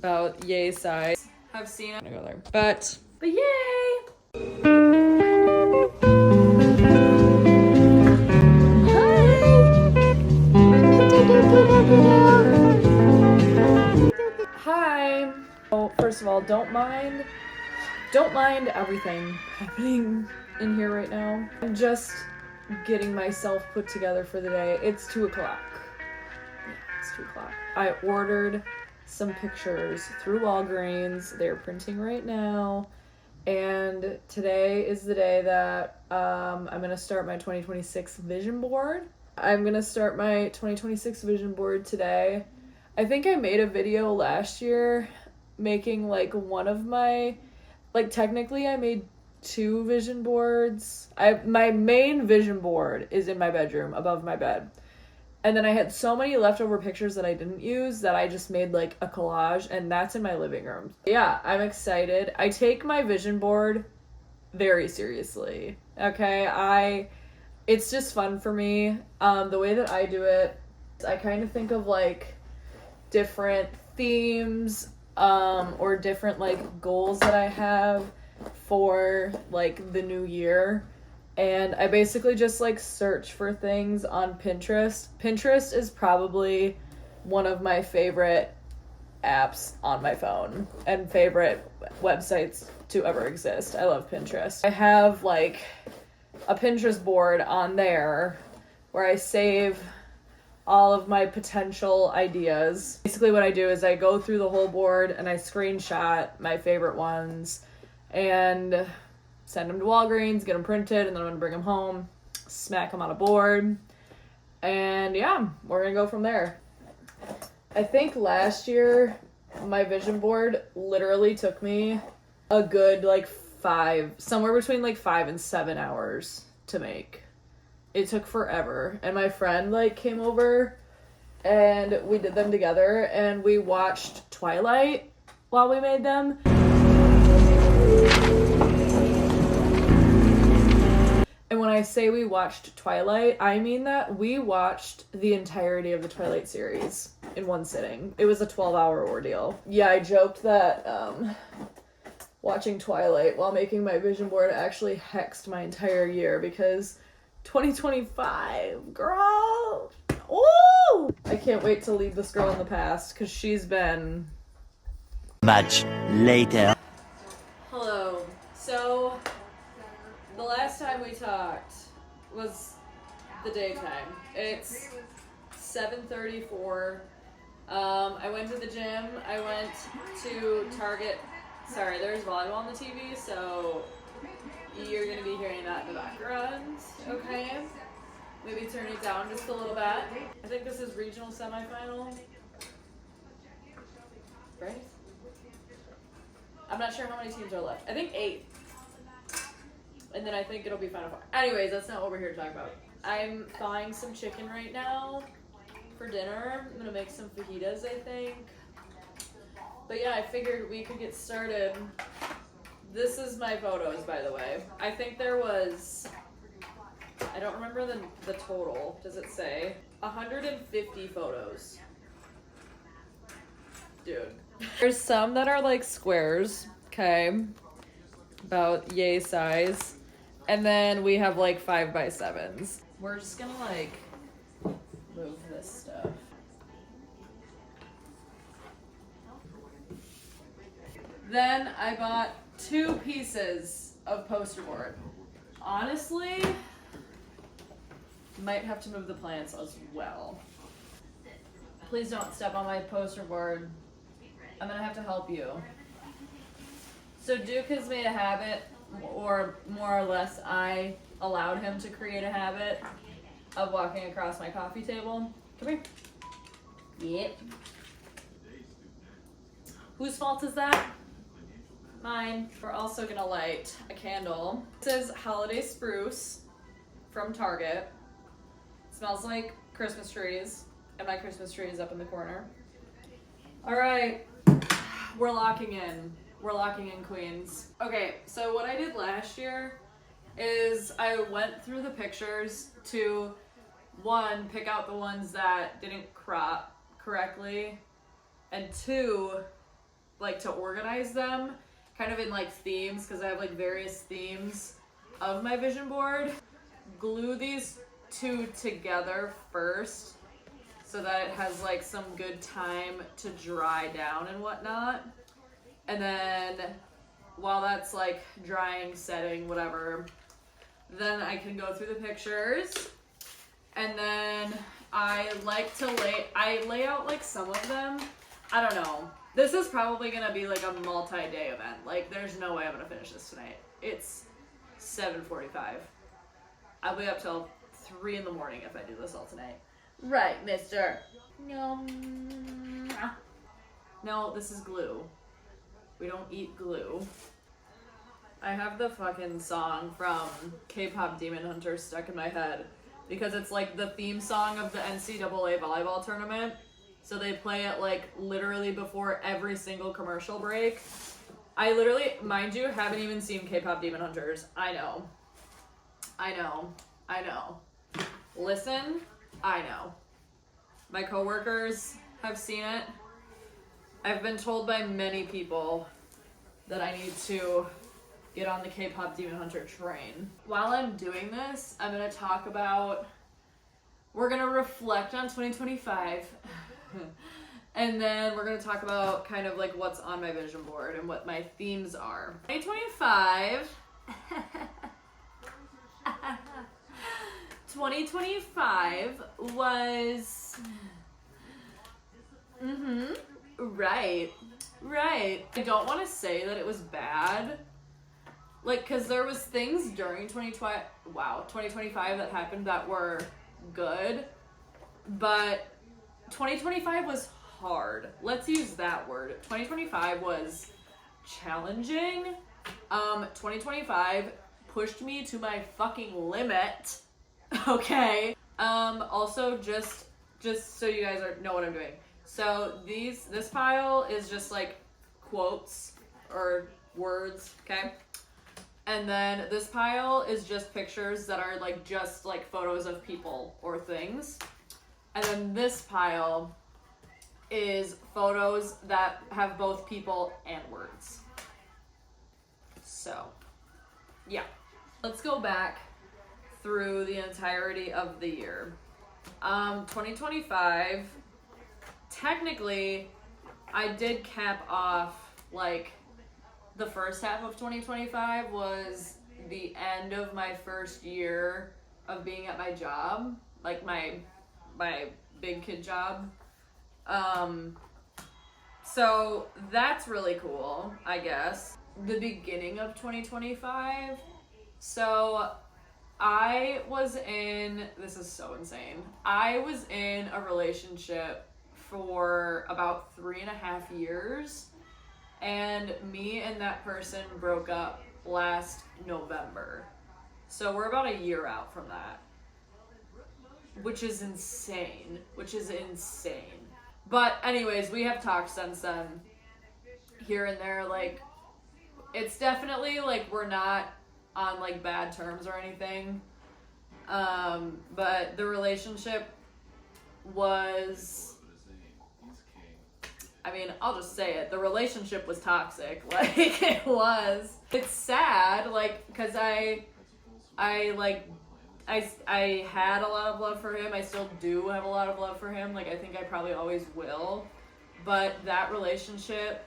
about yay size. Have seen it. I'm gonna go there. But yay! Hi. Oh, first of all, don't mind everything happening in here right now. I'm just getting myself put together for the day. It's 2 o'clock. Yeah, it's 2 o'clock. I ordered some pictures through Walgreens. They're printing right now. And today is the day that I'm going to start my 2026 vision board. I'm going to start my 2026 vision board today. I think I made a video last year making like one of my, like technically I made 2 vision boards. My main vision board is in my bedroom above my bed. And then I had so many leftover pictures that I didn't use that I just made like a collage, and that's in my living room. Yeah, I'm excited. I take my vision board very seriously. Okay, it's just fun for me. The way that I do it, I kind of think of like different themes or different like goals that I have for like the new year. And I basically just like search for things on Pinterest. Pinterest is probably one of my favorite apps on my phone and favorite websites to ever exist. I love Pinterest. I have like a Pinterest board on there where I save all of my potential ideas. Basically what I do is I go through the whole board and I screenshot my favorite ones and send them to Walgreens, get them printed, and then I'm gonna bring them home, smack them on a board, and yeah, we're gonna go from there. I think last year my vision board literally took me a good like somewhere between like 5 and 7 hours to make. It took forever, and my friend like came over and we did them together, and we watched Twilight while we made them. And when I say we watched Twilight, I mean that we watched the entirety of the Twilight series in one sitting. It was a 12-hour ordeal. Yeah, I joked that watching Twilight while making my vision board actually hexed my entire year, because 2025, girl! Ooh! I can't wait to leave this girl in the past, because she's been... Much later. Hello. So... the last time we talked was the daytime. It's 7:34. I went to the gym. I went to Target. Sorry, there's volleyball on the TV, so you're going to be hearing that in the background. Okay? Maybe turn it down just a little bit. I think this is regional semifinal. Right? I'm not sure how many teams are left. I think 8. And then I think it'll be Final Four. Anyways, that's not what we're here to talk about. I'm thawing some chicken right now for dinner. I'm gonna make some fajitas, I think. But yeah, I figured we could get started. This is my photos, by the way. I think there was, I don't remember the total. Does it say? 150 photos. Dude. There's some that are like squares, okay? About yay size. And then we have like 5x7s. We're just gonna like move this stuff. Then I bought 2 pieces of poster board. Honestly, might have to move the plants as well. Please don't step on my poster board. I'm gonna have to help you. So Duke has made a habit, or more or less I allowed him to create a habit of walking across my coffee table. Come here. Yep. Whose fault is that? Mine. We're also gonna light a candle. This is Holiday Spruce from Target. It smells like Christmas trees, and my Christmas tree is up in the corner. All right, we're locking in. We're locking in, queens. Okay, so what I did last year is I went through the pictures to, 1, pick out the ones that didn't crop correctly, and 2, like to organize them kind of in like themes, because I have like various themes of my vision board. Glue these two together first so that it has like some good time to dry down and whatnot. And then while that's like drying, setting, whatever, then I can go through the pictures. And then I like to lay out like some of them. I don't know. This is probably gonna be like a multi-day event. Like there's no way I'm gonna finish this tonight. It's 7:45. I'll be up till 3 in the morning if I do this all tonight. Right, mister. No. No, this is glue. We don't eat glue. I have the fucking song from K-pop Demon Hunter stuck in my head because it's like the theme song of the NCAA volleyball tournament. So they play it like literally before every single commercial break. I literally, mind you, haven't even seen K-pop Demon Hunters. I know. Listen, I know. My coworkers have seen it. I've been told by many people that I need to get on the K-pop Demon Hunter train. While I'm doing this, I'm gonna talk about, we're gonna reflect on 2025. And then we're gonna talk about kind of like what's on my vision board and what my themes are. 2025. 2025 was right. I don't want to say that it was bad, like, because there was things during 2025 that happened that were good, but 2025 was hard. Let's use that word. 2025 was challenging. 2025 pushed me to my fucking limit. Okay. Also, just so you guys know what I'm doing. So this pile is just like quotes or words, okay? And then this pile is just pictures that are like just like photos of people or things. And then this pile is photos that have both people and words. So, yeah. Let's go back through the entirety of the year. 2025, technically, I did cap off, like, the first half of 2025 was the end of my first year of being at my job, like my big kid job. So that's really cool, I guess. The beginning of 2025, so I was in, this is so insane, I was in a relationship for about 3.5 years, and me and that person broke up last November. So we're about a year out from that, which is insane. But anyways, we have talked since then, here and there. Like, it's definitely like we're not on like bad terms or anything, but the relationship was, I mean, I'll just say it, the relationship was toxic. Like, it was. It's sad, like, because I had a lot of love for him. I still do have a lot of love for him. Like, I think I probably always will. But that relationship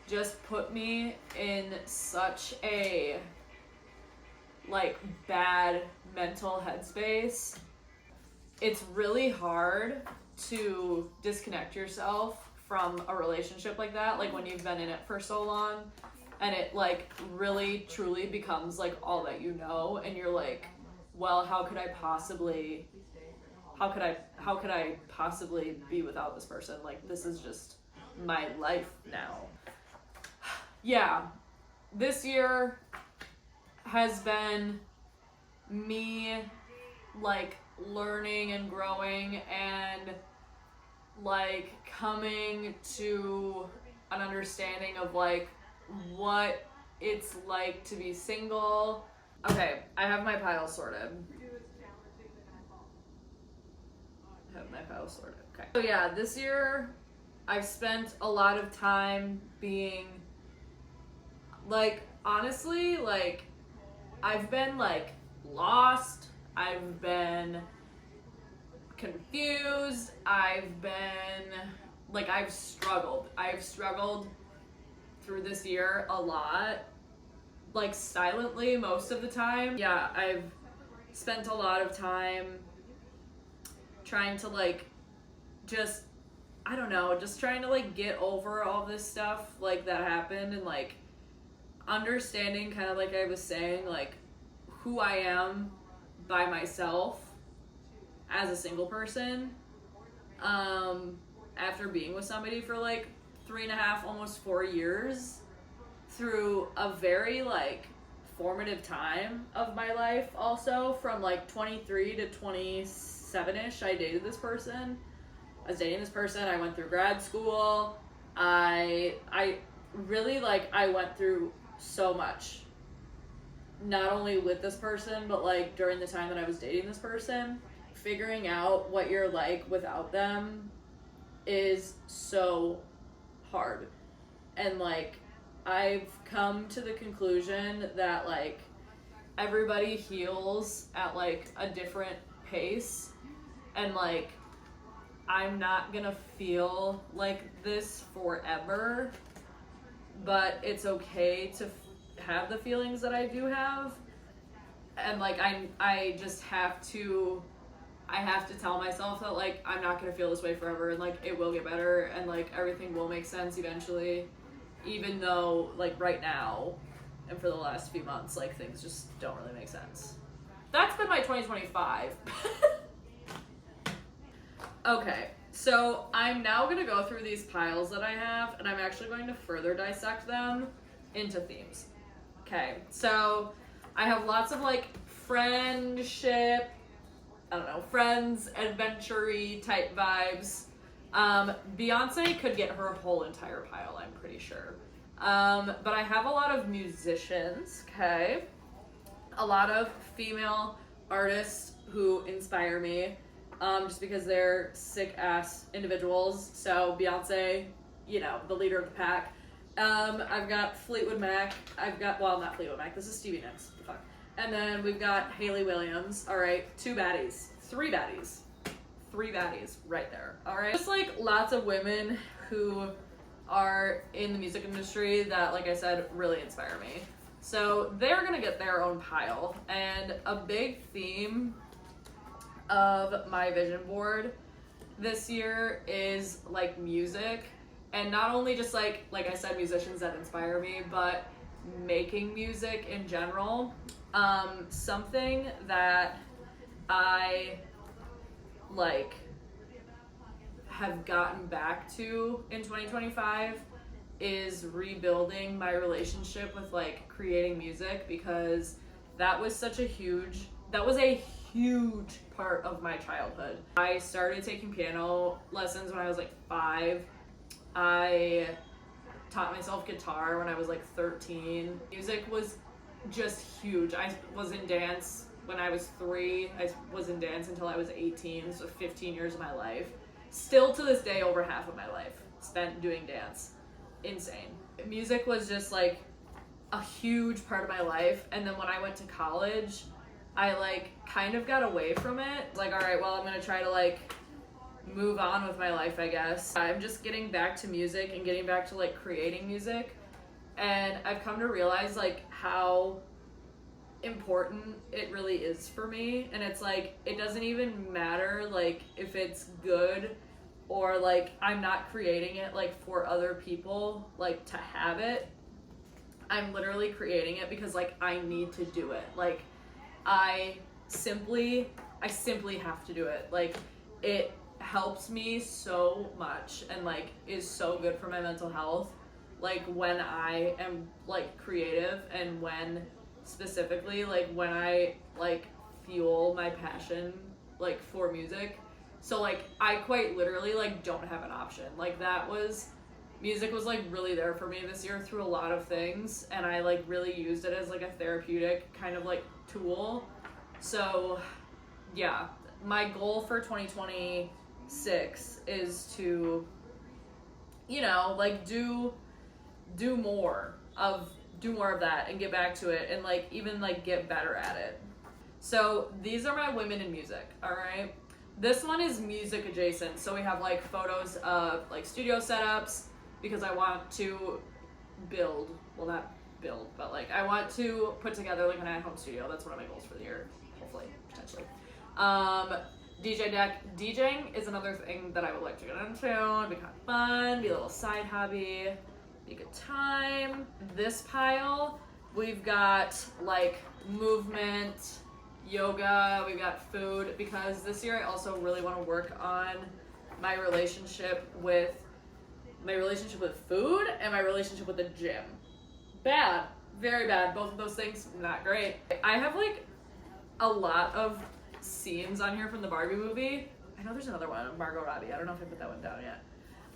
just put me in such a, like, bad mental headspace. It's really hard to disconnect yourself from a relationship like that, like when you've been in it for so long, and it like really truly becomes like all that you know, and you're like, well, how could I possibly be without this person? Like, this is just my life now. Yeah, this year has been me like learning and growing and like coming to an understanding of like what it's like to be single. Okay, I have my pile sorted. Okay. So yeah, this year I've spent a lot of time being, like, honestly, like, I've been, like, lost. I've been confused. I've been, like, I've struggled. I've struggled through this year a lot, like, silently most of the time. Yeah, I've spent a lot of time trying to, like, just, I don't know, just trying to, like, get over all this stuff, like, that happened, and, like, understanding, kind of like I was saying, like, who I am by myself as a single person, after being with somebody for, like, 3.5, almost 4 years, through a very, like, formative time of my life also, from, like, 23 to 27-ish. I dated this person. I was dating this person. I went through grad school. I really, like, I went through so much. Not only with this person, but, like, during the time that I was dating this person. Figuring out what you're like without them is so hard. And, like, I've come to the conclusion that, like, everybody heals at, like, a different pace. And, like, I'm not gonna feel like this forever, but it's okay to have the feelings that I do have. And, like, I just have to tell myself that, like, I'm not gonna feel this way forever, and, like, it will get better, and, like, everything will make sense eventually, even though, like, right now and for the last few months, like, things just don't really make sense. That's been my 2025. Okay, so I'm now gonna go through these piles that I have, and I'm actually going to further dissect them into themes. Okay, so I have lots of, like, friendship, I don't know, friends, adventure-y type vibes. Beyonce could get her whole entire pile, I'm pretty sure. But I have a lot of musicians, okay? A lot of female artists who inspire me, just because they're sick-ass individuals. So Beyonce, you know, the leader of the pack. I've got Fleetwood Mac. Well, not Fleetwood Mac, this is Stevie Nicks. What the fuck? And then we've got Hayley Williams. All right, 3 baddies right there. All right, just, like, lots of women who are in the music industry that, like I said, really inspire me. So they're gonna get their own pile. And a big theme of my vision board this year is, like, music. And not only just, like I said, musicians that inspire me, but making music in general. Something that I, like, have gotten back to in 2025 is rebuilding my relationship with, like, creating music, because that was a huge part of my childhood. I started taking piano lessons when I was, like, 5. I taught myself guitar when I was, like, 13. Music was just huge. I was in dance when I was 3. I was in dance until I was 18, so 15 years of my life. Still to this day, over half of my life spent doing dance. Insane. Music was just, like, a huge part of my life. And then when I went to college, I, like, kind of got away from it. Like, all right, well, I'm gonna try to, like, move on with my life, I guess. I'm just getting back to music and getting back to, like, creating music. And I've come to realize, like, how important it really is for me. And it's, like, it doesn't even matter, like, if it's good or, like, I'm not creating it, like, for other people, like, to have it. I'm literally creating it because, like, I need to do it. Like, I simply have to do it. Like, it helps me so much and, like, is so good for my mental health, like, when I am, like, creative, and when specifically, like, when I, like, fuel my passion, like, for music. So, like, I quite literally, like, don't have an option. Like, music was, like, really there for me this year through a lot of things, and I, like, really used it as, like, a therapeutic kind of, like, tool. So, yeah, my goal for 2026 is to you know, like do more of that and get back to it and like even like get better at it. So these are my women in music, all right? This one is music adjacent. So we have like photos of like studio setups because I want to build, well not build, but like I want to put together like an at-home studio. That's one of my goals for the year, hopefully, potentially. DJ deck. DJing is another thing that I would like to get into. It'd be kind of fun, be a little side hobby, be a good time. This pile, we've got like movement, yoga, we've got food, because this year I also really want to work on my relationship with food and my relationship with the gym. Bad, very bad. Both of those things, not great. I have like a lot of scenes on here from the Barbie movie. I know there's another one, Margot Robbie. I don't know if I put that one down yet.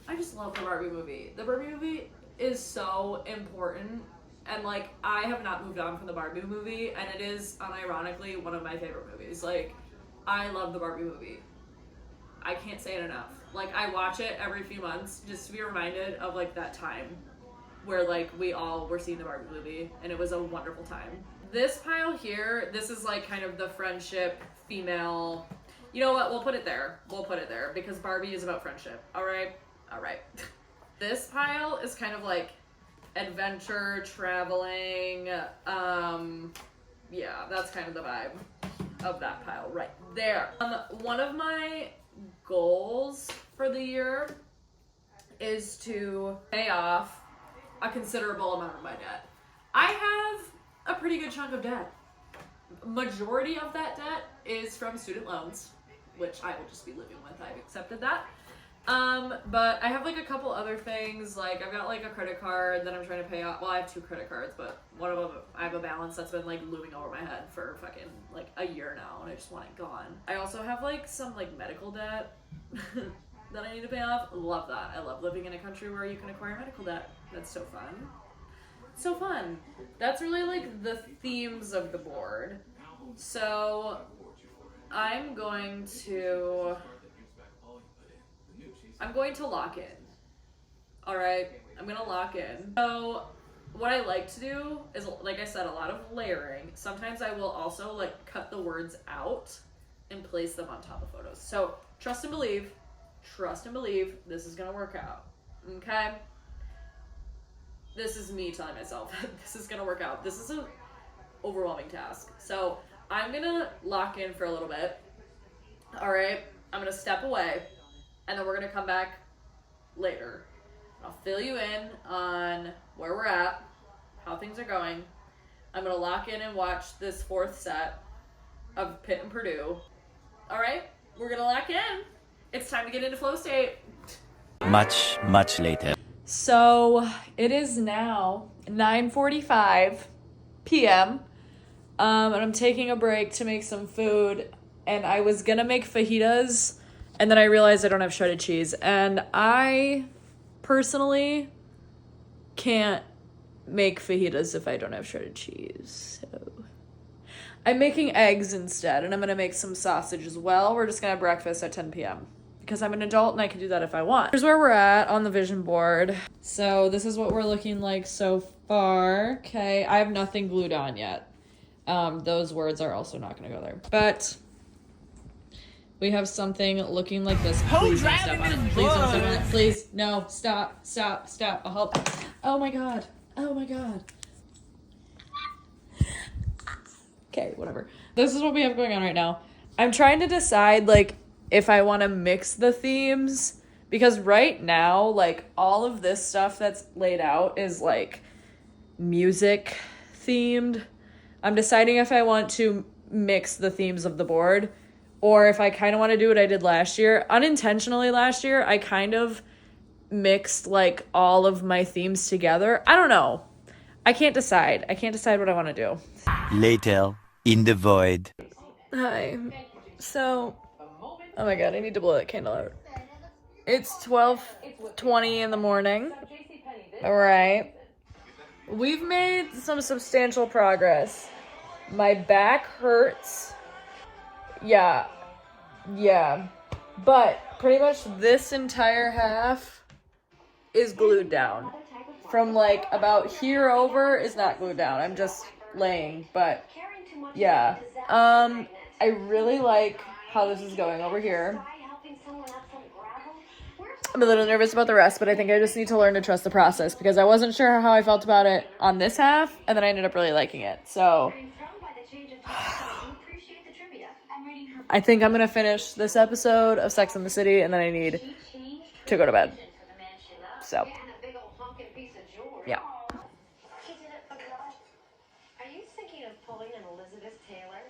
I just love the Barbie movie. The Barbie movie is so important, and like I have not moved on from the Barbie movie, and it is unironically one of my favorite movies. Like I love the Barbie movie. I can't say it enough. Like I watch it every few months just to be reminded of like that time where like we all were seeing the Barbie movie, and it was a wonderful time. This pile here, this is like kind of the friendship, female, you know what, we'll put it there because Barbie is about friendship. All right. This pile is kind of like adventure, traveling, yeah, that's kind of the vibe of that pile right there. One of my goals for the year is to pay off a considerable amount of my debt. I have a pretty good chunk of debt. Majority of that debt is from student loans, which I will just be living with. I've accepted that. But I have like a couple other things. Like I've got like a credit card that I'm trying to pay off. Well, I have 2 credit cards, but one of them I have a balance that's been like looming over my head for fucking like a year now, and I just want it gone. I also have like some like medical debt that I need to pay off. Love that. I love living in a country where you can acquire medical debt. That's so fun. So fun. That's really like the themes of the board. So I'm going to lock in. All right, I'm gonna lock in. So what I like to do is, like I said, a lot of layering. Sometimes I will also like cut the words out and place them on top of photos. So trust and believe, this is gonna work out, okay? This is me telling myself this is gonna work out. This is an overwhelming task. So I'm gonna lock in for a little bit. All right, I'm gonna step away, and then we're gonna come back later. I'll fill you in on where we're at, how things are going. I'm gonna lock in and watch this 4th set of Pitt and Purdue. All right, we're gonna lock in. It's time to get into flow state. Much later. So it is now 9:45 p.m. And I'm taking a break to make some food, and I was gonna make fajitas, and then I realized I don't have shredded cheese, and I personally can't make fajitas if I don't have shredded cheese. So I'm making eggs instead, and I'm gonna make some sausage as well. We're just gonna have breakfast at 10 p.m. because I'm an adult and I can do that if I want. Here's where we're at on the vision board. So this is what we're looking like so far. Okay, I have nothing glued on yet. Those words are also not gonna go there. But we have something looking like this. Please don't step on it. Please don't step on it. Please, no, stop. I'll help. Oh my god. Okay, whatever. This is what we have going on right now. I'm trying to decide, like, if I want to mix the themes, because right now, like, all of this stuff that's laid out is, like, music themed. I'm deciding if I want to mix the themes of the board, or if I kind of want to do what I did last year. Unintentionally last year, I kind of mixed, like, all of my themes together. I don't know. I can't decide what I want to do. Later, in the void. Hi. So, oh my god, I need to blow that candle out. It's 12:20 in the morning. All right. We've made some substantial progress. My back hurts. Yeah. But pretty much this entire half is glued down. From like about here over is not glued down. I'm just laying, but yeah. I really like how this is going over here. I'm a little nervous about the rest, but I think I just need to learn to trust the process because I wasn't sure how I felt about it on this half, and then I ended up really liking it. So I think I'm going to finish this episode of Sex and the City, and then I need to go to bed. So, yeah. Are you thinking of pulling an Elizabeth Taylor?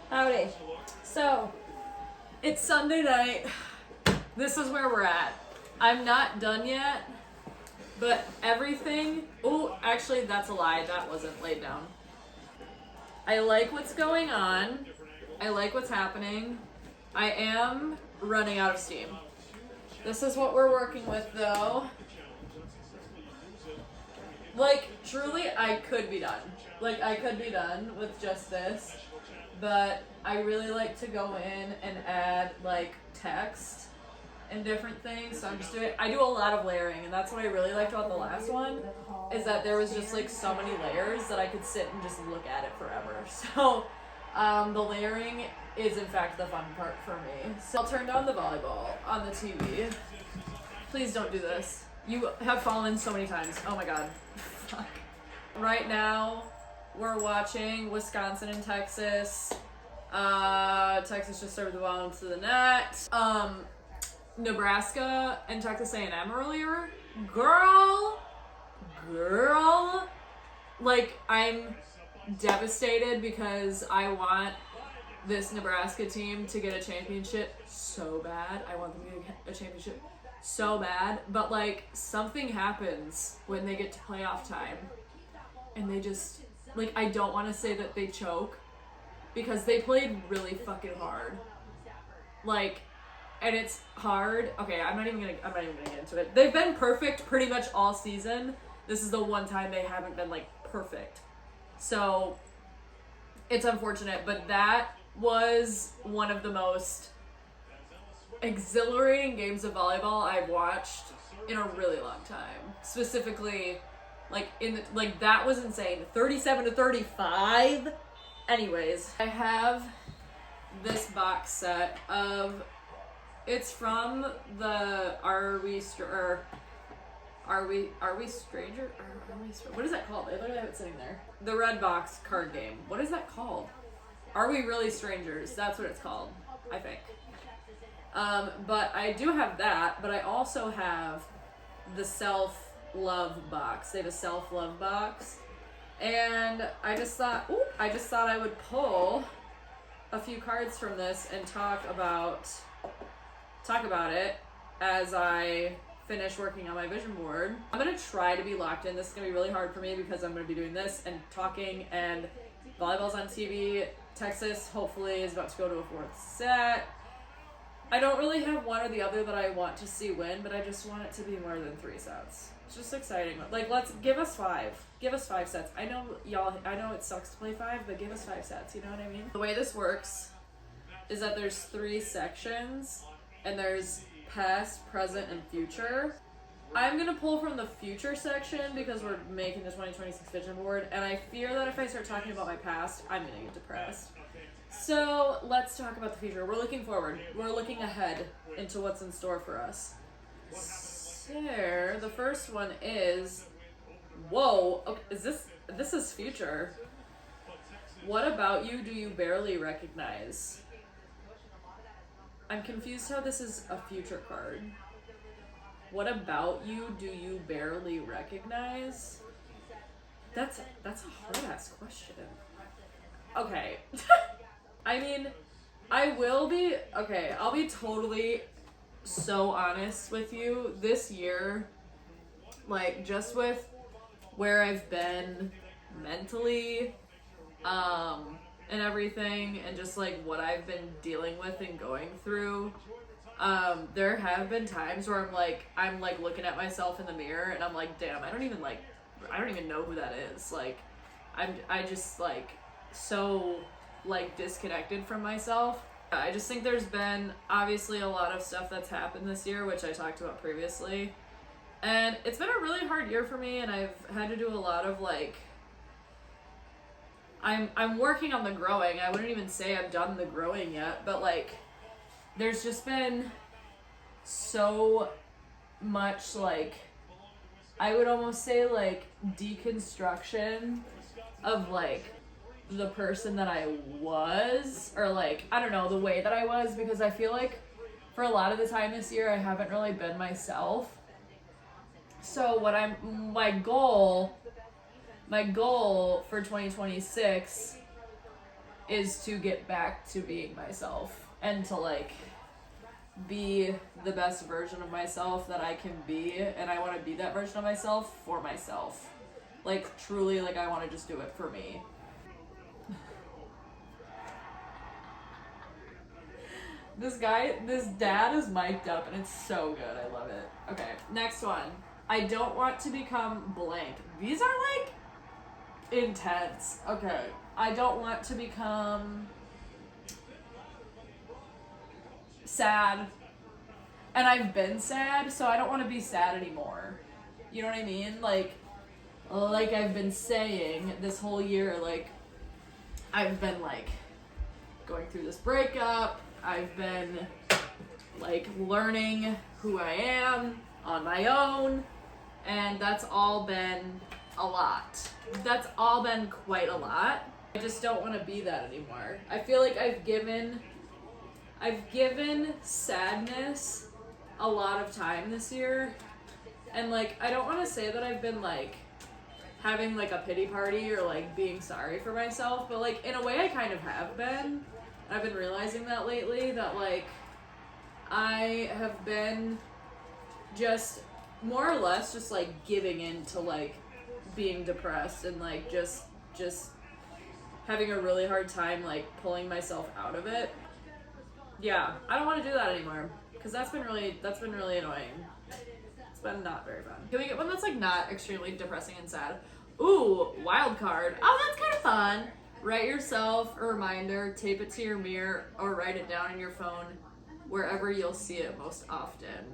Howdy. So, it's Sunday night. This is where we're at. I'm not done yet, but everything... Oh, actually, that's a lie. That wasn't laid down. I like what's going on. I like what's happening. I am running out of steam. This is what we're working with, though. Like, truly, I could be done. Like, I could be done with just this. But I really like to go in and add, like, text and different things. So I'm just doing... I do a lot of layering, and that's what I really liked about the last one, is that there was just, like, so many layers that I could sit and just look at it forever. So, the layering is, in fact, the fun part for me. So I'll turn down the volleyball on the TV. Please don't do this. You have fallen so many times. Oh my god. Fuck. Right now, we're watching Wisconsin and Texas. Texas just served the ball into the net. Nebraska and Texas A&M earlier. Girl. Like, I'm devastated because I want this Nebraska team to get a championship so bad. I want them to get a championship so bad. But, like, something happens when they get to playoff time. And they just, like, I don't want to say that they choke because they played really fucking hard. Like, and it's hard. Okay, I'm not even gonna get into it. They've been perfect pretty much all season. This is the one time they haven't been, like, perfect. So, it's unfortunate, but that was one of the most exhilarating games of volleyball I've watched in a really long time. Specifically, that was insane. 37-35. Anyways, I have this box set of... It's from the Are We Stranger? What is that called? I literally have it sitting there. The red box card game. What is that called? Are We Really Strangers? That's what it's called, I think. But I do have that, but I also have the self-love box. They have a self-love box. And I just thought I would pull a few cards from this and talk about it as I finish working on my vision board. I'm gonna try to be locked in. This is gonna be really hard for me because I'm gonna be doing this and talking, and volleyball's on TV. Texas hopefully is about to go to a fourth set. I don't really have one or the other that I want to see win, but I just want it to be more than 3 sets. It's just exciting. Like, give us 5. Give us 5 sets. I know it sucks to play 5, but give us 5 sets, you know what I mean? The way this works is that there's 3 sections, and there's past, present, and future. I'm gonna pull from the future section because we're making the 2026 vision board, and I fear that if I start talking about my past, I'm gonna get depressed. So let's talk about the future. We're looking forward. We're looking ahead into what's in store for us. So the first one is, whoa, okay, this is future. What about you do you barely recognize? I'm confused how this is a future card. What about you do you barely recognize? That's a hard-ass question. Okay. I mean, I'll be totally so honest with you. This year, like, just with where I've been mentally, and everything, and just, like, what I've been dealing with and going through, there have been times where I'm looking at myself in the mirror, and I'm like, damn, I don't even know who that is. Like, I just, like, so, like, disconnected from myself. I just think there's been obviously a lot of stuff that's happened this year, which I talked about previously. And it's been a really hard year for me, and I've had to do a lot of like I'm working on the growing. I wouldn't even say I've done the growing yet, but like there's just been so much like I would almost say like deconstruction of like the person that I was, or like I don't know, the way that I was, because I feel like for a lot of the time this year I haven't really been myself. So my goal for 2026 is to get back to being myself and to like be the best version of myself that I can be, and I want to be that version of myself for myself. Like truly, like I want to just do it for me. This dad is mic'd up and it's so good. I love it. Okay, next one. I don't want to become blank. These are like intense. Okay. I don't want to become sad. And I've been sad, so I don't want to be sad anymore. You know what I mean? Like I've been saying this whole year, like I've been like going through this breakup. I've been like learning who I am on my own, and that's all been a lot. That's all been quite a lot. I just don't want to be that anymore. I feel like I've given sadness a lot of time this year, and like I don't want to say that I've been like having like a pity party or like being sorry for myself, but like in a way I kind of have been. I've been realizing that lately, that like I have been just more or less just like giving in to like being depressed and like just having a really hard time like pulling myself out of it. Yeah, I don't want to do that anymore because that's been really annoying. It's been not very fun. Can we get one that's like not extremely depressing and sad? Ooh, wild card. Oh, that's kind of fun. Write yourself a reminder, tape it to your mirror, or write it down in your phone wherever you'll see it most often.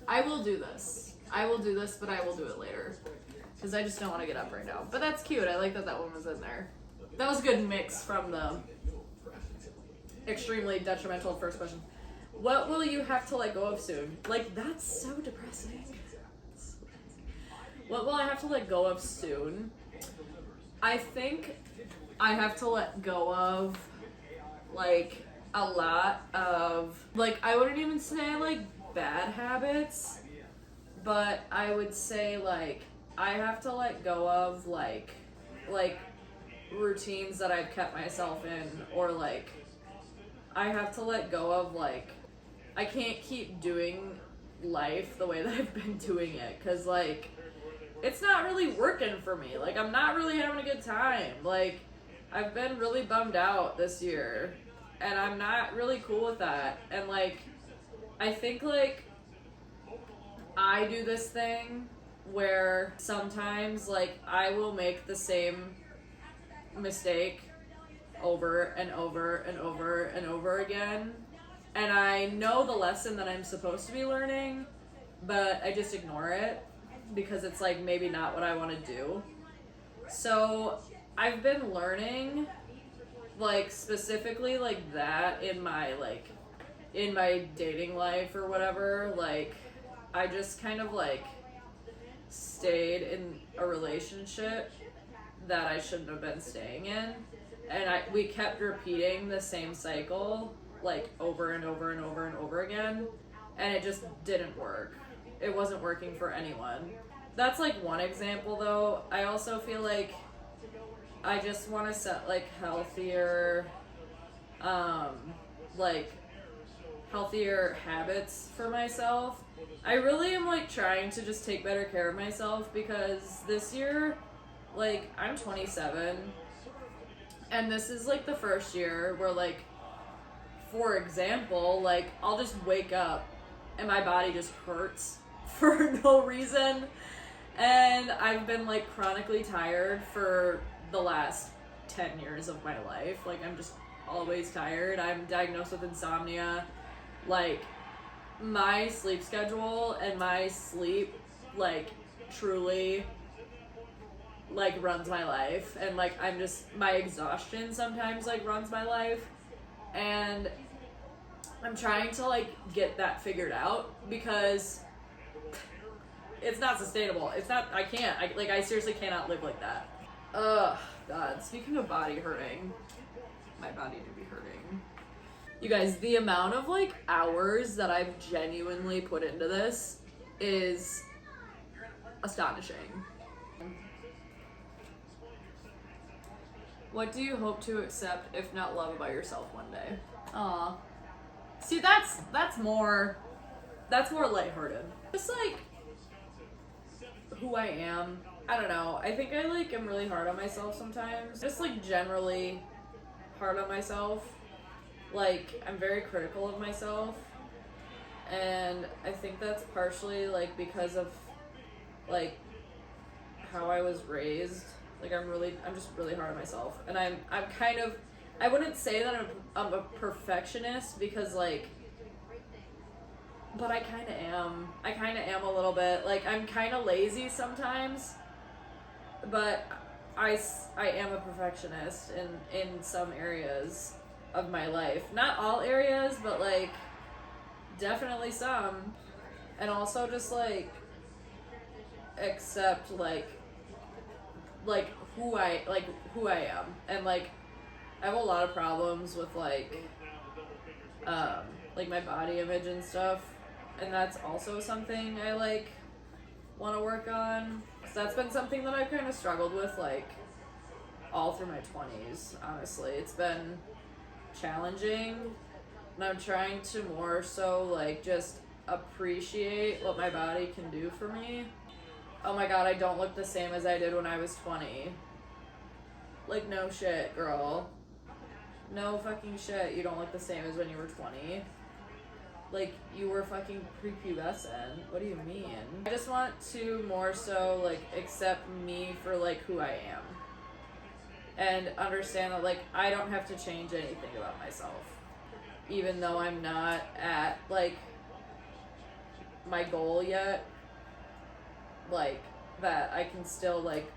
I will do this, but I will do it later. Because I just don't want to get up right now. But that's cute. I like that one was in there. That was a good mix from the extremely detrimental first question. What will you have to let go of soon? Like, that's so depressing. What will I have to let go of soon? I think I have to let go of, like, a lot of, like, I wouldn't even say, like, bad habits, but I would say, like, I have to let go of, like routines that I've kept myself in, or, like, I have to let go of, like, I can't keep doing life the way that I've been doing it, because, like, it's not really working for me. Like, I'm not really having a good time. Like, I've been really bummed out this year, and I'm not really cool with that. And, like, I think, like, I do this thing where sometimes, like, I will make the same mistake over and over and over and over again. And I know the lesson that I'm supposed to be learning, but I just ignore it because it's like maybe not what I want to do. So I've been learning, like, specifically like that in my dating life or whatever. Like, I just kind of like stayed in a relationship that I shouldn't have been staying in, and we kept repeating the same cycle like over and over and over and over again, and it just didn't work. It wasn't working for anyone. That's like one example, though. I also feel like I just want to set like healthier habits for myself. I really am like trying to just take better care of myself, because this year, like, I'm 27, and this is like the first year where, like, for example, like, I'll just wake up and my body just hurts for no reason, And I've been like chronically tired for the last 10 years of my life. Like, I'm just always tired. I'm diagnosed with insomnia. Like, my sleep schedule and my sleep, like, truly, like, runs my life. And, like, I'm just, my exhaustion sometimes, like, runs my life. And I'm trying to, like, get that figured out because it's not sustainable. It's not, I can't. I seriously cannot live like that. Ugh, God. Speaking of body hurting, my body do be hurting. You guys, the amount of, like, hours that I've genuinely put into this is astonishing. What do you hope to accept, if not love, about yourself one day? Aw. See, that's more lighthearted. Just, like, who I am. I don't know. I think I, like, am really hard on myself sometimes. Just, like, generally hard on myself. Like, I'm very critical of myself. And I think that's partially, like, because of, like, how I was raised. Like, I'm just really hard on myself. And I'm kind of, I wouldn't say that I'm a perfectionist because, like, but I kind of am. I kind of am a little bit. Like, I'm kind of lazy sometimes, but I am a perfectionist in some areas of my life. Not all areas, but, like, definitely some. And also just, like, accept, like who I am. And, like, I have a lot of problems with, like my body image and stuff. And that's also something I, like, want to work on. So that's been something that I've kind of struggled with, like, all through my 20s, honestly. It's been challenging, and I'm trying to more so, like, just appreciate what my body can do for me. Oh my God, I don't look the same as I did when I was 20. Like, no shit, girl. No fucking shit, you don't look the same as when you were 20. Like, you were fucking prepubescent. What do you mean? I just want to more so, like, accept me for, like, who I am. And understand that, like, I don't have to change anything about myself. Even though I'm not at, like, my goal yet. Like, that I can still, like,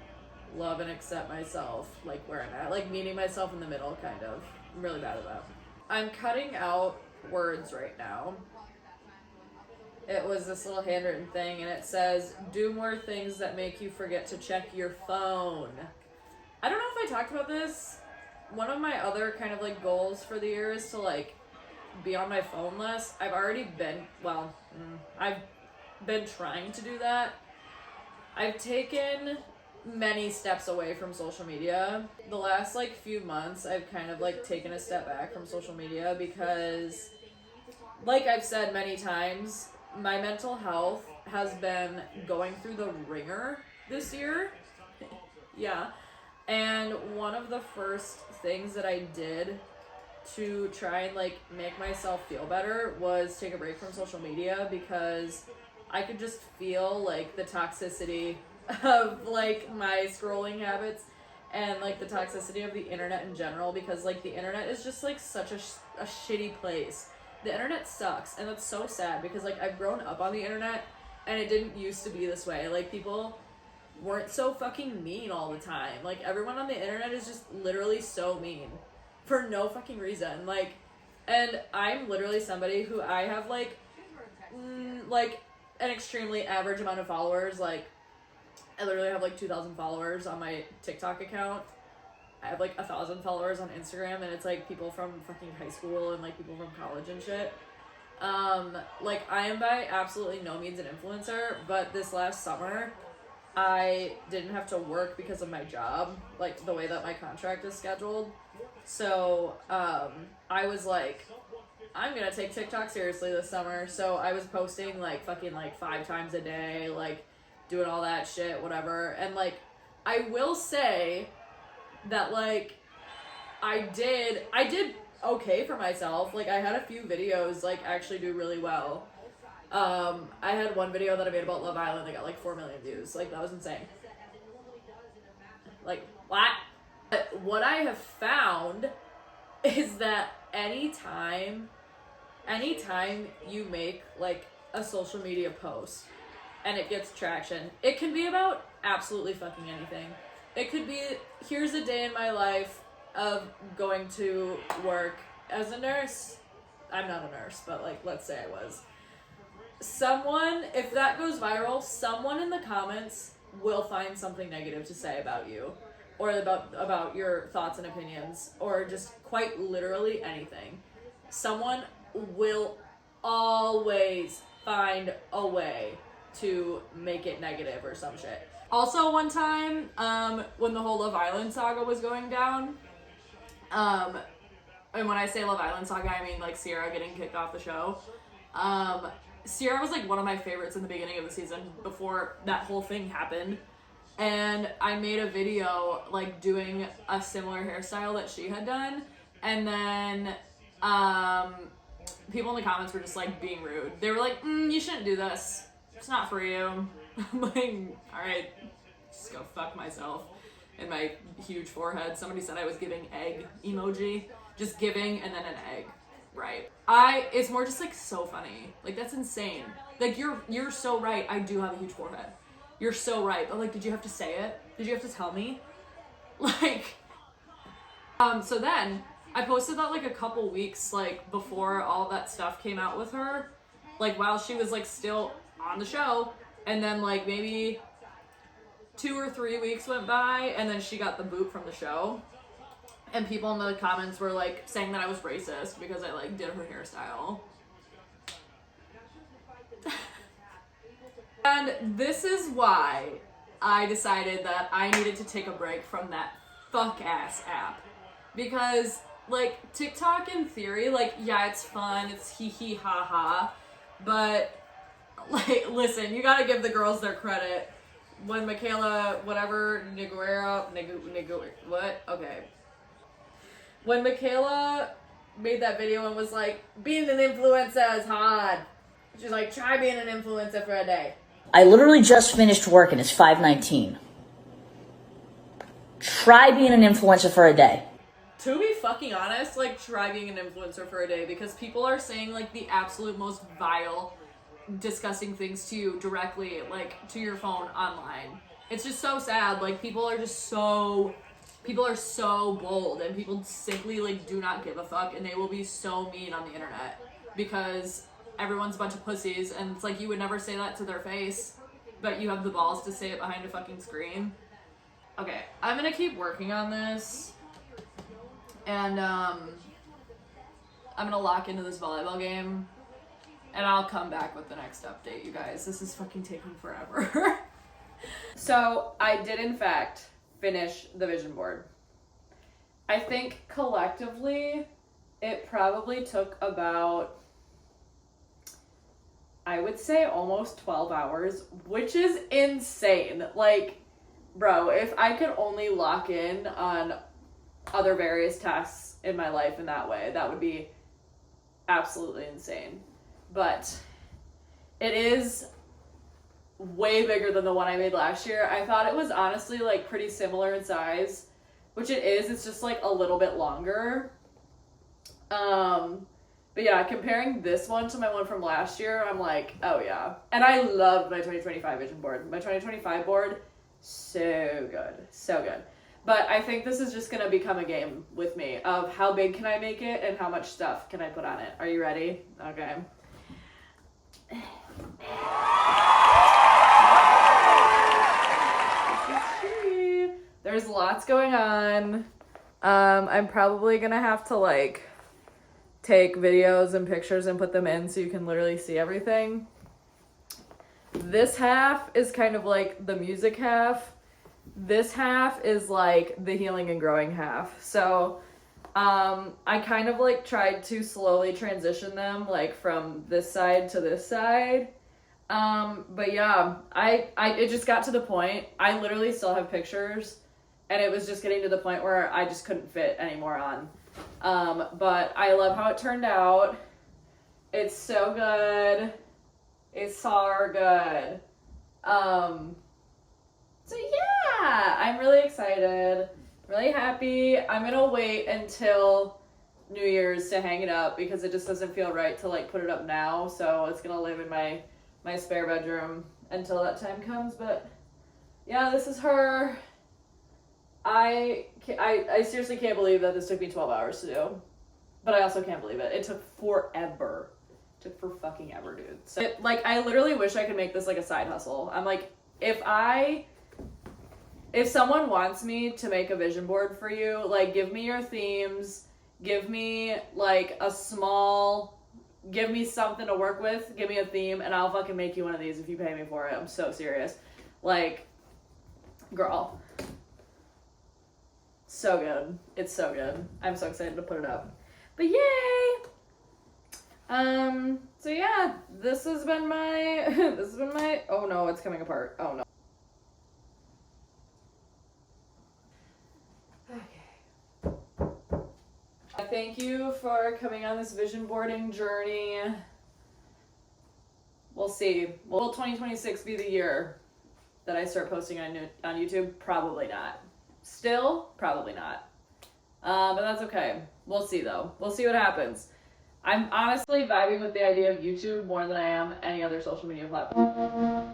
love and accept myself, like, where I'm at. Like, meeting myself in the middle, kind of. I'm really bad at that. I'm cutting out words right now. It was this little handwritten thing, and it says, do more things that make you forget to check your phone. I don't know if I talked about this. One of my other kind of, like, goals for the year is to, like, be on my phone less. I've been trying to do that. I've taken many steps away from social media. The last, like, few months, I've kind of, like, taken a step back from social media because, like I've said many times, my mental health has been going through the ringer this year. Yeah. And one of the first things that I did to try and, like, make myself feel better was take a break from social media because I could just feel, like, the toxicity of, like, my scrolling habits and, like, the toxicity of the internet in general because, like, the internet is just, like, such a shitty place. The internet sucks, and that's so sad because, like, I've grown up on the internet and it didn't used to be this way. Like, people weren't so fucking mean all the time. Like, everyone on the internet is just literally so mean for no fucking reason. Like, and I'm literally somebody who I have, like, an extremely average amount of followers. Like, I literally have, like, 2,000 followers on my TikTok account. I have, like, 1,000 followers on Instagram, and it's, like, people from fucking high school and, like, people from college and shit. Like, I am by absolutely no means an influencer, but this last summer, I didn't have to work because of my job, like, the way that my contract is scheduled. So, I was like, I'm gonna take TikTok seriously this summer. So I was posting, like, fucking, like, 5 times a day, like, doing all that shit, whatever. And, like, I will say that, like, I did okay for myself. Like, I had a few videos, like, actually do really well. I had one video that I made about Love Island that got like 4 million views. Like, that was insane. Like, what? But what I have found is that anytime you make like a social media post and it gets traction, it can be about absolutely fucking anything. It could be, here's a day in my life of going to work as a nurse. I'm not a nurse, but like, let's say I was. Someone, if that goes viral, someone in the comments will find something negative to say about you, or about your thoughts and opinions, or just quite literally anything. Someone will always find a way to make it negative or some shit. Also, one time, when the whole Love Island saga was going down, and when I say Love Island saga, I mean like Sierra getting kicked off the show. Sierra was like one of my favorites in the beginning of the season before that whole thing happened. And I made a video like doing a similar hairstyle that she had done. And then people in the comments were just like being rude. They were like, you shouldn't do this. It's not for you. I'm like, alright, just go fuck myself. And my huge forehead. Somebody said I was giving egg emoji. Just giving and then an egg. Right. It's more just like so funny. Like, that's insane. Like, you're so right. I do have a huge forehead. You're so right. But like, did you have to say it? Did you have to tell me? Like, so then I posted that like a couple weeks like before all that stuff came out with her, like while she was like still on the show, and then like maybe 2 or 3 weeks went by and then she got the boot from the show. And people in the comments were like saying that I was racist because I like did her hairstyle. And this is why I decided that I needed to take a break from that fuck ass app. Because like TikTok in theory, like yeah, it's fun, it's hee hee ha ha, but like listen, you gotta give the girls their credit. When Michaela when Michaela made that video and was like, being an influencer is hard. She's like, try being an influencer for a day. I literally just finished work and it's 5:19. Try being an influencer for a day. To be fucking honest, like, try being an influencer for a day, because people are saying like the absolute most vile, disgusting things to you directly, like to your phone online. It's just so sad. Like, people are so bold, and people simply like do not give a fuck, and they will be so mean on the internet because everyone's a bunch of pussies, and it's like you would never say that to their face, but you have the balls to say it behind a fucking screen. Okay, I'm gonna keep working on this, and I'm gonna lock into this volleyball game, and I'll come back with the next update, you guys. This is fucking taking forever. So I did in fact finish the vision board. I think collectively it probably took about, I would say almost 12 hours, which is insane. Like, bro, if I could only lock in on other various tasks in my life in that way, that would be absolutely insane. But it is way bigger than the one I made last year. I thought it was honestly like pretty similar in size, which it is. It's just like a little bit longer. But yeah, comparing this one to my one from last year, I'm like, oh yeah. And I loved my 2025 vision board. My 2025 board, so good. So good. But I think this is just gonna become a game with me of how big can I make it and how much stuff can I put on it. Are you ready? Okay. There's lots going on. I'm probably gonna have to like take videos and pictures and put them in so you can literally see everything. This half is kind of like the music half. This half is like the healing and growing half. So I kind of like tried to slowly transition them like from this side to this side. But yeah, it just got to the point, I literally still have pictures, and it was just getting to the point where I just couldn't fit anymore on. But I love how it turned out. It's so good. It's so good. So yeah, I'm really excited, really happy. I'm gonna wait until New Year's to hang it up because it just doesn't feel right to like put it up now. So it's gonna live in my spare bedroom until that time comes. But yeah, this is her. I seriously can't believe that this took me 12 hours to do. But I also can't believe it. It took forever. It took for fucking ever, dude. So I literally wish I could make this like a side hustle. I'm like, if someone wants me to make a vision board for you, like give me your themes, give me like give me something to work with, give me a theme, and I'll fucking make you one of these if you pay me for it. I'm so serious. Like, girl. So good. It's so good. I'm so excited to put it up. But yay! So yeah, this has been my, oh no, it's coming apart. Oh no. Thank you for coming on this vision boarding journey. We'll see. Will 2026 be the year that I start posting on YouTube? Probably not. Still, probably not. But that's okay. We'll see though. We'll see what happens. I'm honestly vibing with the idea of YouTube more than I am any other social media platform.